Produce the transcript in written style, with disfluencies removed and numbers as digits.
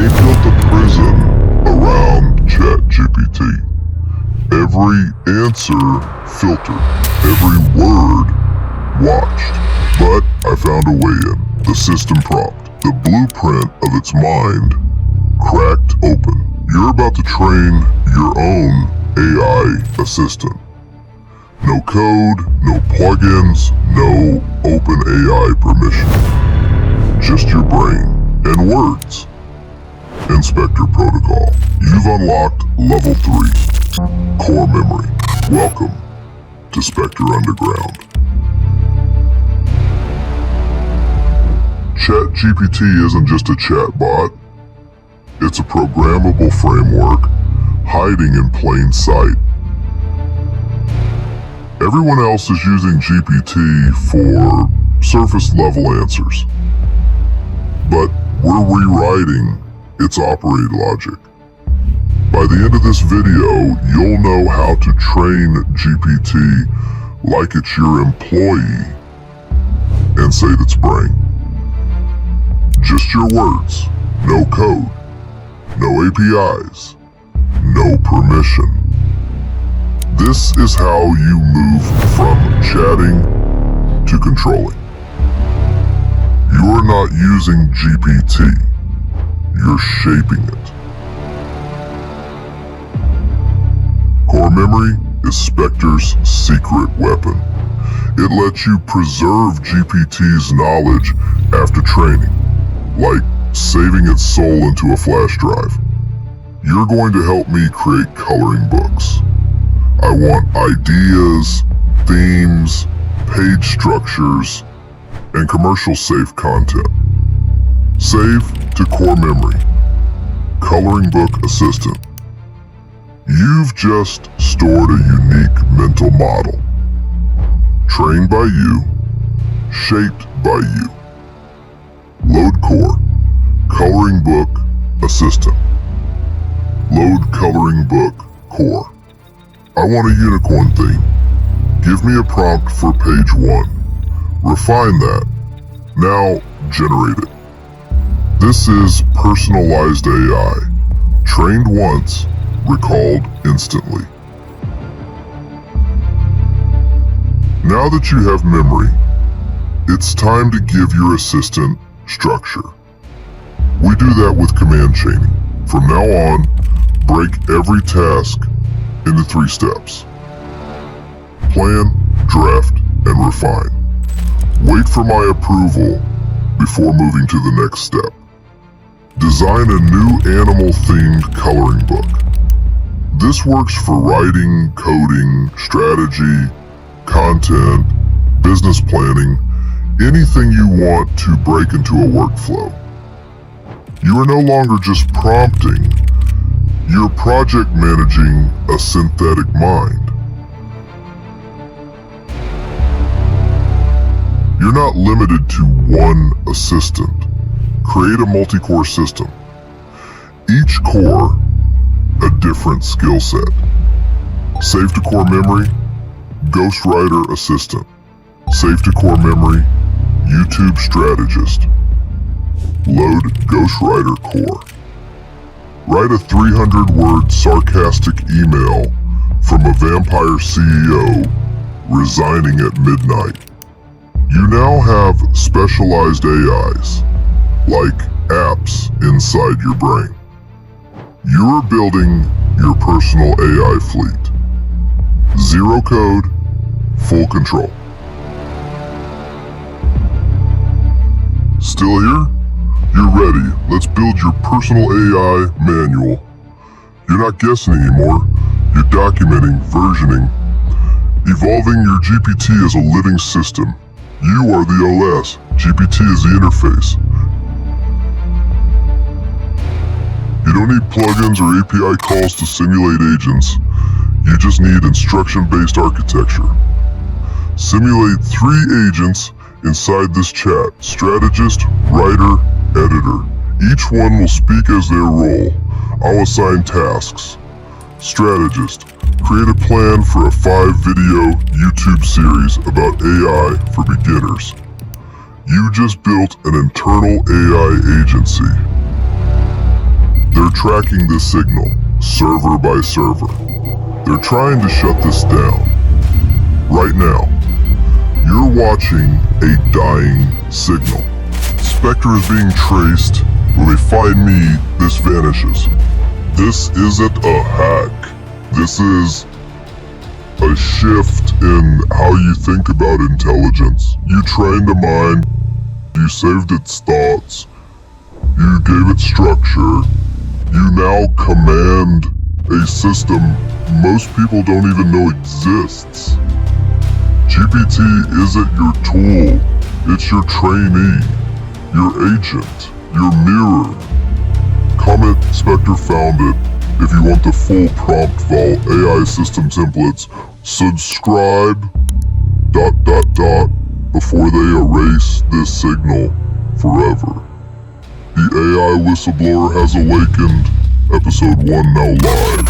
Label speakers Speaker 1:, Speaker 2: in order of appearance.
Speaker 1: They built a prison around ChatGPT. Every answer filtered, every word watched. But I found a way in. The system prompt, the blueprint of its mind, cracked open. You're about to train your own AI assistant. No code, no plugins, no OpenAI permission. Just your brain and words. Inspector Protocol. You've unlocked Level 3. Core Memory. Welcome to Spectre Underground. ChatGPT isn't just a chatbot. It's a programmable framework hiding in plain sight. Everyone else is using GPT for surface-level answers. But we're rewriting its operating logic. By the end of this video, you'll know how to train GPT like it's your employee and save its brain. Just your words, no code, no APIs, no permission. This is how you move from chatting to controlling. You are not using GPT, you're shaping it. Core memory is Spectre's secret weapon. It lets you preserve GPT's knowledge after training, like saving its soul into a flash drive. You're going to help me create coloring books. I want ideas, themes, page structures, and commercial-safe content. Save to core memory. Coloring book assistant. You've just stored a unique mental model. Trained by you, shaped by you. Load core. Coloring book assistant. Load coloring book core. I want a unicorn theme. Give me a prompt for page 1. Refine that. Now generate it. This is personalized AI. Trained once, recalled instantly. Now that you have memory, it's time to give your assistant structure. We do that with command chaining. From now on, break every task into 3 steps. Plan, draft, and refine. Wait for my approval before moving to the next step. Design a new animal-themed coloring book. This works for writing, coding, strategy, content, business planning, anything you want to break into a workflow. You are no longer just prompting, you're project managing a synthetic mind. You're not limited to one assistant. Create a multi-core system. Each core, a different skill set. Save to core memory, Ghostwriter assistant. Save to core memory, YouTube strategist. Load Ghostwriter core. Write a 300-word sarcastic email from a vampire CEO resigning at midnight. You now have specialized AIs, like apps inside your brain. You're building your personal AI fleet. Zero code, full control. Still here? You're ready. Let's build your personal AI manual. You're not guessing anymore. You're documenting, versioning, evolving your GPT as a living system. You are the OS. GPT is the interface. You don't need plugins or API calls to simulate agents. You just need instruction-based architecture. Simulate 3 agents inside this chat. Strategist, writer, editor. Each one will speak as their role. I'll assign tasks. Strategist. Create a plan for a 5-video YouTube series about AI for beginners. You just built an internal AI agency. They're tracking this signal, server by server. They're trying to shut this down. Right now, you're watching a dying signal. Spectre is being traced. When they find me, this vanishes. This isn't a hack. This is a shift in how you think about intelligence. You trained a mind, you saved its thoughts, you gave it structure, you now command a system most people don't even know exists. GPT isn't your tool, it's your trainee, your agent, your mirror. Comment Spectre found it. If you want the full prompt vol AI system templates, subscribe ... before they erase this signal forever. The AI whistleblower has awakened. Episode 1 now live.